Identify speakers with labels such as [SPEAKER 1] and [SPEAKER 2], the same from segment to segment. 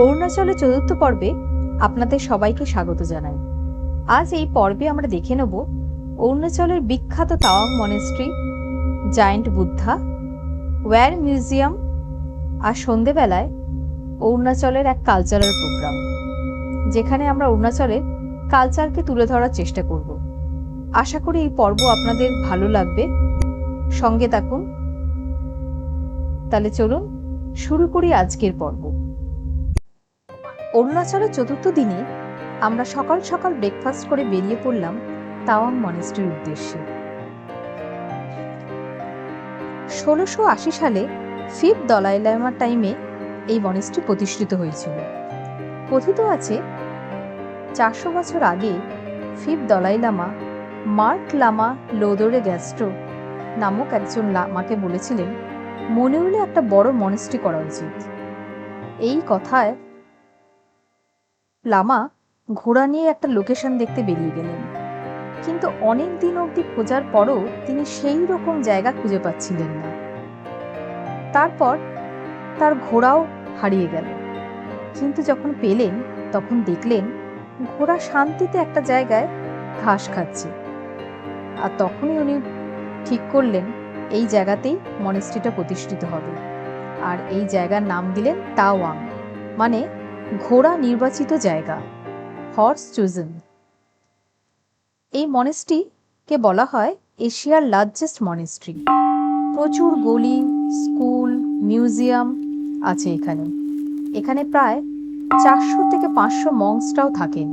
[SPEAKER 1] অরুণাচলের চতুর্থ পর্বে আপনাদের সবাইকে স্বাগত জানাই। আজ এই পর্বে আমরা দেখে নেব অরুণাচলের বিখ্যাত Tawang monastery, giant Buddha, war museum আর সন্ধেবেলায় অরুণাচলের এক কালচারাল প্রোগ্রাম, যেখানে আমরা অরুণাচলের কালচারকে তুলে ধরার চেষ্টা করব। আশা করি এই পর্ব আপনাদের ভালো লাগবে, সঙ্গে থাকুন। তাহলে চলুন শুরু করি আজকের পর্ব। অরুণাচলের চতুর্থ দিনে আমরা সকাল সকাল ব্রেকফাস্ট করে বেরিয়ে পড়লাম তাওয়াং মনেস্ট্রির উদ্দেশ্যে। 1680 সালে ফিফথ দলাই লামার টাইমে এই মনেস্ট্রি প্রতিষ্ঠিত হয়েছিল। কথিত আছে 400 বছর আগে ফিফথ দলাই লামা মার্ক লামা লোদোরে গ্যাস্ট্রো নামক একজন লামাকে বলেছিলেন, মনে হলে একটা বড় মনেস্ট্রি করা উচিত। এই কথায় লামা ঘোড়া নিয়ে একটা লোকেশন দেখতে বেরিয়ে গেলেন, কিন্তু অনেক দিন অবধি খোঁজার পরও তিনি সেই রকম জায়গা খুঁজে পাচ্ছিলেন না। তারপর তার ঘোড়াও হারিয়ে গেল, কিন্তু যখন পেলেন তখন দেখলেন ঘোড়া শান্তিতে একটা জায়গায় ঘাস খাচ্ছে। আর তখনই উনি ঠিক করলেন এই জায়গাতেই মনেস্ট্রিটা প্রতিষ্ঠিত হবে, আর এই জায়গার নাম দিলেন তাওয়াং, মানে ঘোড়া নির্বাচিত জায়গা, হর্স চুজেন। এই মনেস্ট্রিকে বলা হয় এশিয়ার লার্জেস্ট মনেস্ট্রি। প্রচুর গলি, স্কুল, মিউজিয়াম আছে এখানে। এখানে প্রায় 400 থেকে 500 মঙ্কসরাও থাকেন,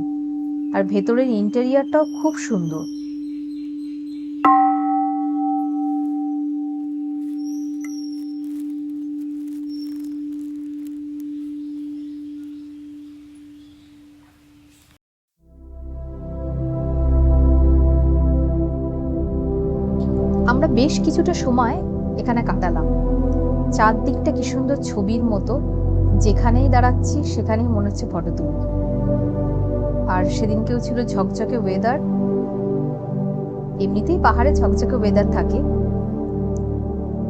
[SPEAKER 1] আর ভেতরের ইন্টেরিয়ারটাও খুব সুন্দর। আমরা বেশ কিছুটা সময় এখানে কাটালাম। চারদিকটা কি সুন্দর ছবির মতো, যেখানেই দাঁড়াচ্ছি সেখানেই মনে হচ্ছে ফটো তুলি। আর সেদিনকেও ছিল ঝকঝকে ওয়েদার। এমনিতেই পাহাড়ে ঝকঝকে ওয়েদার থাকে,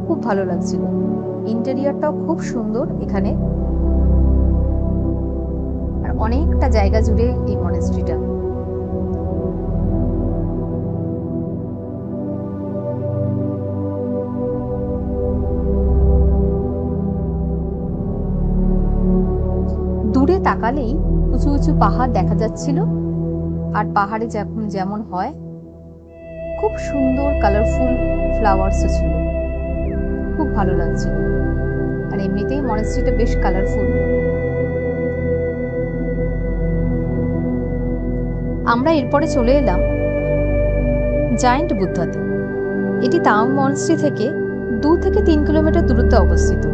[SPEAKER 1] খুব ভালো লাগছিল। ইন্টেরিয়ারটাও খুব সুন্দর এখানে, আর অনেকটা জায়গা জুড়ে এই মনেস্ট্রিটা। দূরে তাকালেই উঁচু উঁচু পাহাড় দেখা যাচ্ছিল, আর পাহাড়ে যেমন হয় খুব সুন্দর কালারফুল ফ্লাওয়ার্সও ছিল, খুব ভালো লাগছিল। আর এমনিতেই মনেস্ট্রিটা বেশ কালারফুল। আমরা এরপরে চলে এলাম জায়েন্ট বুদ্ধাতে। এটি তাওয়াং মনেস্ট্রি থেকে 2 থেকে 3 কিলোমিটার দূরত্বে অবস্থিত,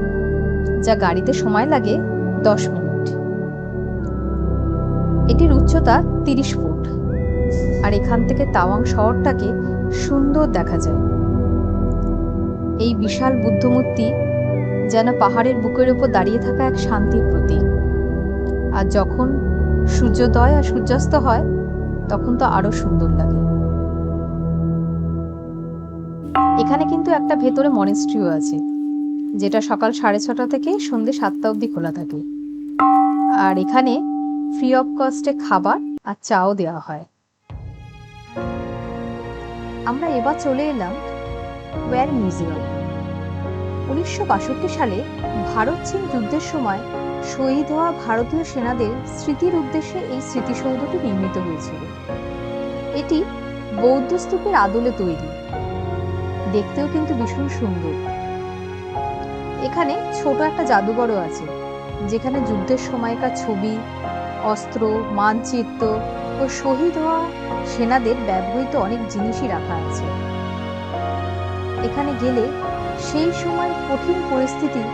[SPEAKER 1] যা গাড়িতে সময় লাগে 10 মিনিট। এটির উচ্চতা 30 ফুট, আর এখান থেকে তাওয়াং শহরটাকে সুন্দর দেখা যায়। এই বিশাল বুদ্ধমূর্তি যেন পাহাড়ের বুকের উপর দাঁড়িয়ে থাকা এক শান্তির প্রতীক। আর যখন সূর্যোদয় আর সূর্যাস্ত হয় তখন তো আরো সুন্দর লাগে। এখানে কিন্তু একটা ভেতরে মনেস্ট্রিও আছে, যেটা সকাল 6:30 থেকে সন্ধ্যে 7টা অবধি খোলা থাকে। আর এখানে ফ্রি অফ কস্টে খাবার আর চাও দেওয়া হয়। আমরা এবার চলে এলাম ওয়্যার মিউজিয়াম। 1962 সালে ভারত চীন যুদ্ধের সময় শহীদ হওয়া ভারতীয় সেনাদের স্মৃতির উদ্দেশ্যে এই স্মৃতিসৌধটি নির্মিত হয়েছিল। এটি বৌদ্ধ স্তূপের আদলে তৈরি, দেখতেও কিন্তু ভীষণ সুন্দর। এখানে ছোট একটা জাদুঘরও আছে, যেখানে যুদ্ধের সময়কার ছবি, অস্ত্র, মানচিত্র ও শহীদ হওয়া সেনাদের ব্যবহৃত অনেক জিনিসই রাখা আছে। এখানে গেলে সেই সময় কঠিন পরিস্থিতি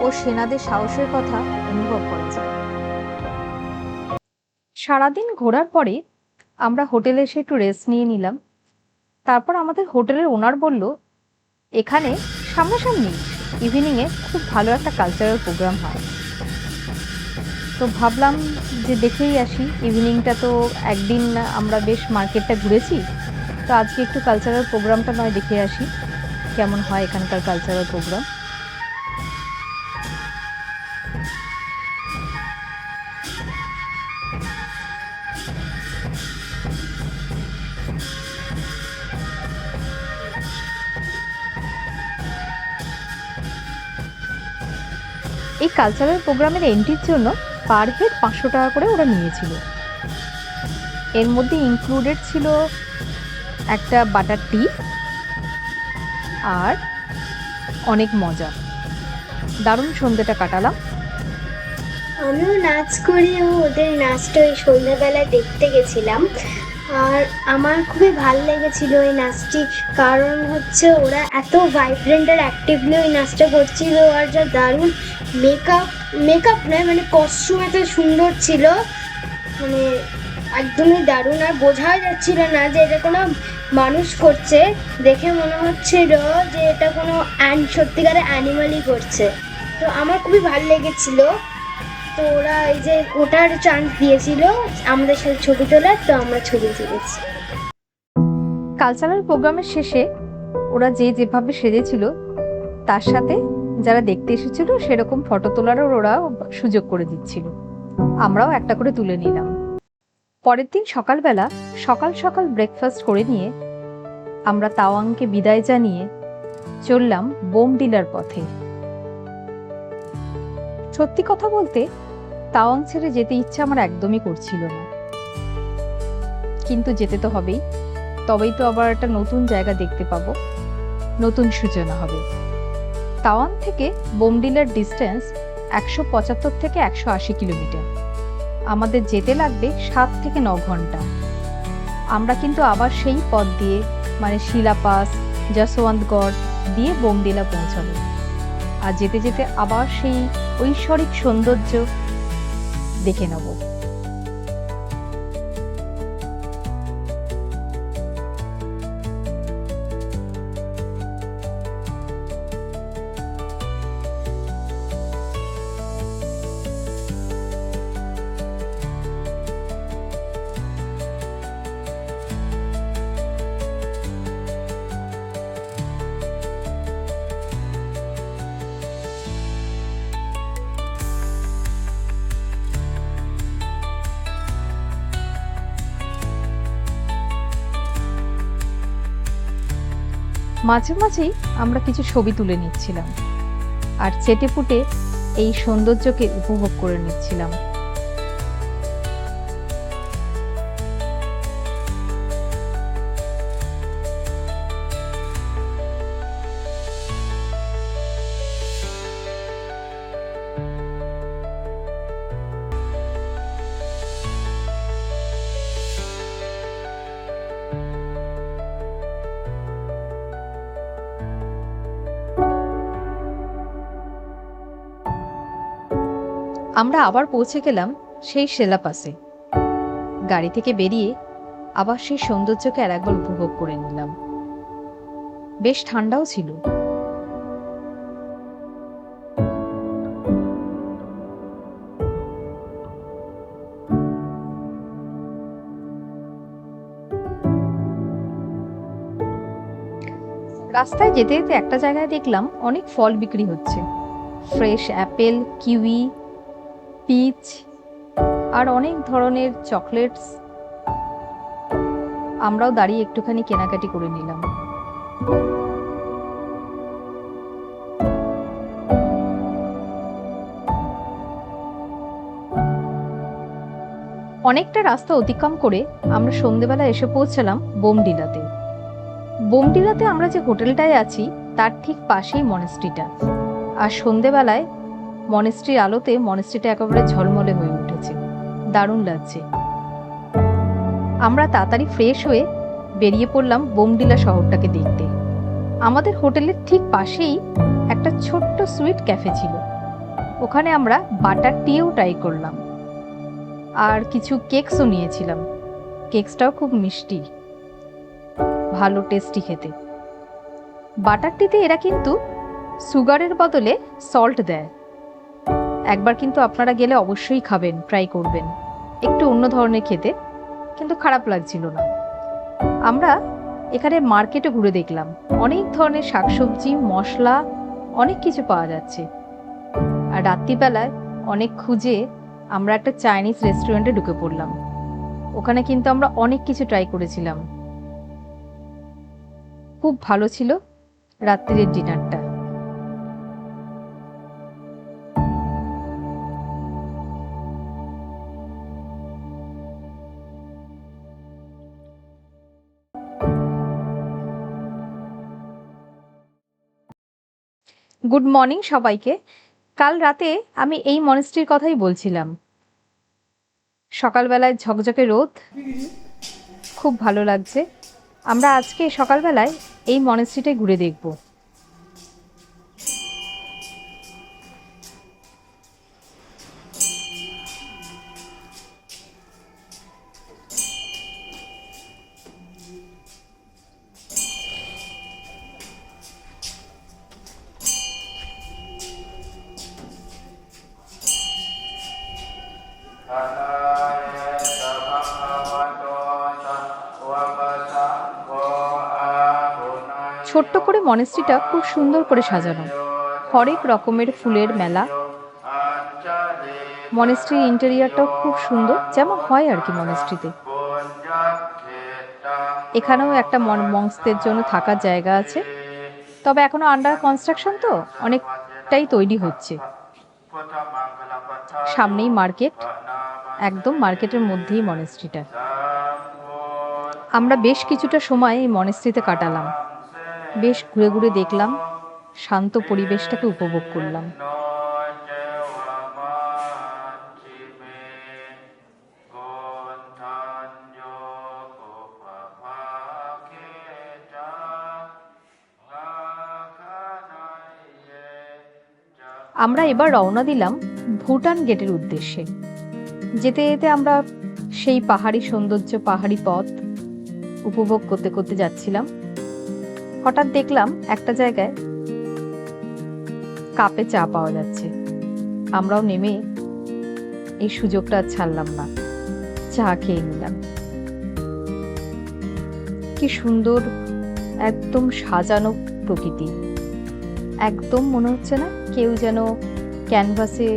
[SPEAKER 1] ও সেনাদের সাহসের কথা অনুভব করা যায়। সারাদিন ঘোরার পরে আমরা হোটেলে এসে একটু রেস্ট নিয়ে নিলাম। তারপর আমাদের হোটেলের ওনার বলল, এখানে সামনাসামনি ইভিনিংয়ে খুব ভালো একটা কালচারাল প্রোগ্রাম হয়। তো ভাবলাম যে দেখেই আসি। ইভিনিংটা তো একদিন আমরা বেশ মার্কেটটা ঘুরেছি, তো আজকে একটু কালচারাল প্রোগ্রামটা নয় দেখে আসি কেমন হয় এখানকার কালচারাল প্রোগ্রাম। এই কালচারাল প্রোগ্রামের এন্ট্রির জন্য পার হেড 500 টাকা করে ওরা নিয়েছিল। এর মধ্যে ইনক্লুডেড ছিল একটা বাটার টি আর অনেক মজা। দারুণ সন্ধ্যেটা কাটালাম।
[SPEAKER 2] আমিও নাচ করি ও ওদের নাচটা ওই সন্ধ্যাবেলায় দেখতে গেছিলাম। আর আমার খুবই ভালো লেগেছিল ওই নাচটি, কারণ হচ্ছে ওরা এত ভাইব্রেন্ট আর অ্যাক্টিভলি ওই নাচটা করছিল। আর যা দারুণ মেকআপ মেকআপ নয় মানে কস্টিউম এত সুন্দর ছিল, মানে একদমই দারুণ। আর বোঝা যাচ্ছিল না যে এটা কোনো মানুষ করছে, দেখে মনে হচ্ছিল যে এটা কোনো সত্যিকারের অ্যানিমালই করছে। তো আমার খুবই ভালো লেগেছিল। তো ওরা এই যে ওটার চান্স দিয়েছিল আমাদের সাথে ছবি তোলার, তো আমরা ছবি তুলেছি।
[SPEAKER 1] কালচারাল প্রোগ্রামের শেষে ওরা যে যেভাবে সেজেছিল তার সাথে যারা দেখতে এসেছিল সেরকম ফটো তোলারও ওরা সুযোগ করে দিচ্ছিল। আমরাও একটা করে তুলে নিলাম। পরের দিন সকালবেলা সকাল সকাল ব্রেকফাস্ট করে নিয়ে আমরা তাওয়াংকে বিদায় জানিয়ে চললাম বোমডিলার পথে। সত্যি কথা বলতে তাওয়াং ছেড়ে যেতে ইচ্ছা আমার একদমই করছিল না, কিন্তু যেতে তো হবেই। তবেই তো আবার একটা নতুন জায়গা দেখতে পাবো, নতুন সূচনা হবে। তাওয়াং থেকে বোমডিলার ডিস্টেন্স 175 থেকে 180 কিলোমিটার। আমাদের যেতে লাগবে 7 থেকে 9 ঘন্টা। আমরা কিন্তু আবার সেই পথ দিয়ে মানে শিলাপাস, যশোয়ান্তগড় দিয়ে বোমডিলা পৌঁছাবো। আর যেতে যেতে আবার সেই ঐশ্বরিক সৌন্দর্য দেখে নেব। মাঝে মাঝেই আমরা কিছু ছবি তুলে নিচ্ছিলাম আর চেটে পুটে এই সৌন্দর্যকে উপভোগ করে নিচ্ছিলাম। আমরা আবার পৌঁছে গেলাম সেই শিলাপাসে। গাড়ি থেকে বেরিয়ে আবার সেই সৌন্দর্যকে আর একবার উপভোগ করে নিলাম। বেশ ঠান্ডাও ছিল। রাস্তায় যেতে যেতে একটা জায়গায় দেখলাম অনেক ফল বিক্রি হচ্ছে। ফ্রেশ অ্যাপেল, কিউই, পিচ আর অনেক ধরনের চকলেটস। আমরাও দাঁড়িয়ে একটুখানি কেনাকাটি করে নিলাম। অনেকটা রাস্তা অতিক্রম করে আমরা সন্ধ্যেবেলা এসে পৌঁছালাম বোমডিলাতে। বোমডিলাতে আমরা যে হোটেলটায় আছি তার ঠিক পাশেই মনেস্ট্রিটা। আর সন্ধ্যেবেলায় মনেস্ট্রির আলোতে মনেস্ট্রিটা একেবারে ঝলমলে হয়ে উঠেছে, দারুণ লাগছে। আমরা তাড়াতাড়ি ফ্রেশ হয়ে বেরিয়ে পড়লাম বোমডিলা শহরটাকে দেখতে। আমাদের হোটেলের ঠিক পাশেই একটা ছোট্ট সুইট ক্যাফে ছিল, ওখানে আমরা বাটার টিও ট্রাই করলাম আর কিছু কেকসও নিয়েছিলাম। কেকসটাও খুব মিষ্টি, ভালো টেস্টি খেতে। বাটার টিতে এরা কিন্তু সুগারের বদলে সল্ট দেয়। একবার কিন্তু আপনারা গেলে অবশ্যই খাবেন, ট্রাই করবেন। একটু অন্য ধরনের খেতে, কিন্তু খারাপ লাগছিল না। আমরা এখানে মার্কেটে ঘুরে দেখলাম, অনেক ধরনের শাকসবজি, মশলা, অনেক কিছু পাওয়া যাচ্ছে। আর রাত্রিবেলায় অনেক খুঁজে আমরা একটা চাইনিজ রেস্টুরেন্টে ঢুকে পড়লাম। ওখানে কিন্তু আমরা অনেক কিছু ট্রাই করেছিলাম। খুব ভালো ছিল রাত্রির ডিনারটা। গুড মর্নিং সবাইকে। কাল রাতে আমি এই মনেস্ট্রির কথাই বলছিলাম। সকালবেলায় ঝকঝকে রোদ, খুব ভালো লাগছে। আমরা আজকে সকালবেলায় এই মনেস্ট্রিটাই ঘুরে দেখব। ছোট্ট করে মনেস্ট্রিটা খুব সুন্দর করে সাজানো, হরেক রকমের ফুলের মেলা। মনেস্ট্রির ইন্টেরিয়ারটাও খুব সুন্দর, যেমন হয় আর কি মনেস্ট্রিতে। এখানেও একটা মংসদের জন্য থাকার জায়গা আছে, তবে এখনো আন্ডার কনস্ট্রাকশন, তো অনেকটাই তৈরি হচ্ছে। সামনেই মার্কেট, একদম মার্কেটের মধ্যেই মনেস্ট্রিটা। আমরা বেশ কিছুটা সময় এই মনেস্ট্রিতে কাটালাম, বেশ ঘুরে ঘুরে দেখলাম, শান্ত পরিবেশটাকে উপভোগ করলাম। আমরা এবার রওনা দিলাম ভুটান গেটের উদ্দেশ্যে। যেতে যেতে আমরা সেই পাহাড়ি সৌন্দর্য, পাহাড়ি পথ উপভোগ করতে করতে যাচ্ছিলাম। হঠাৎ দেখলাম একটা জায়গায় কাপে চা পাওয়া যাচ্ছে। আমরাও নেমে এই সুযোগটা ছাড়লাম না, চা খেয়ে নিলাম। কি সুন্দর, একদম সাজানো প্রকৃতি। একদম মনে হচ্ছে না কেউ যেন ক্যানভাসে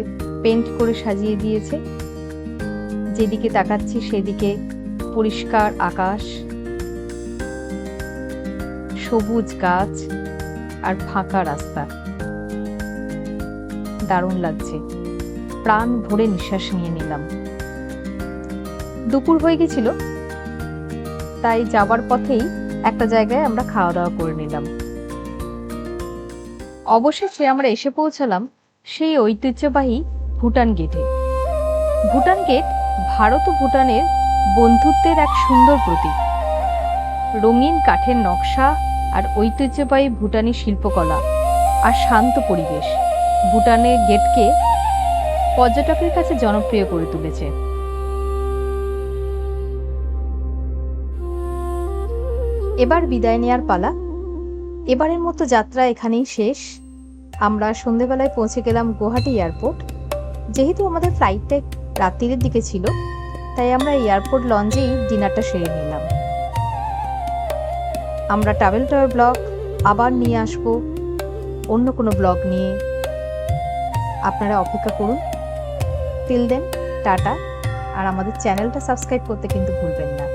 [SPEAKER 1] পেন্ট করে সাজিয়ে দিয়েছে। যেদিকে তাকাচ্ছি সেদিকে পরিষ্কার আকাশ, সবুজ গাছ আর ফাঁকা রাস্তা। দারুণ লাগছে, প্রাণ ভরে নিঃশ্বাস নিয়ে নিলাম। দুপুর হয়ে গেছিল, তাই যাবার পথেই একটা জায়গায় আমরা খাওয়া দাওয়া করে নিলাম। অবশেষে আমরা এসে পৌঁছালাম সেই ঐতিহ্যবাহী ভুটান গেটে। ভুটান গেট ভারত ও ভুটানের বন্ধুত্বের এক সুন্দর প্রতীক। রঙিন কাঠের নকশা আর ঐতিহ্যবাহী ভুটানি শিল্পকলা আর শান্ত পরিবেশ ভুটানের গেটকে পর্যটকের কাছে জনপ্রিয় করে তুলেছে। এবার বিদায় নেয়ার পালা। এবারের মতো যাত্রা এখানেই শেষ। আমরা সন্ধেবেলায় পৌঁছে গেলাম গুয়াহাটি এয়ারপোর্ট। যেহেতু আমাদের ফ্লাইটটা রাত্রির দিকে ছিল, তাই আমরা এয়ারপোর্ট লঞ্চেই ডিনারটা সেরে নিলাম। আমরা ট্রাভেল ট্যুর ব্লগ আবার নিয়ে আসবো অন্য কোনো ব্লগ নিয়ে। আপনারা অপেক্ষা করুন। Till then tata. আর আমাদের চ্যানেলটা সাবস্ক্রাইব করতে কিন্তু ভুলবেন না।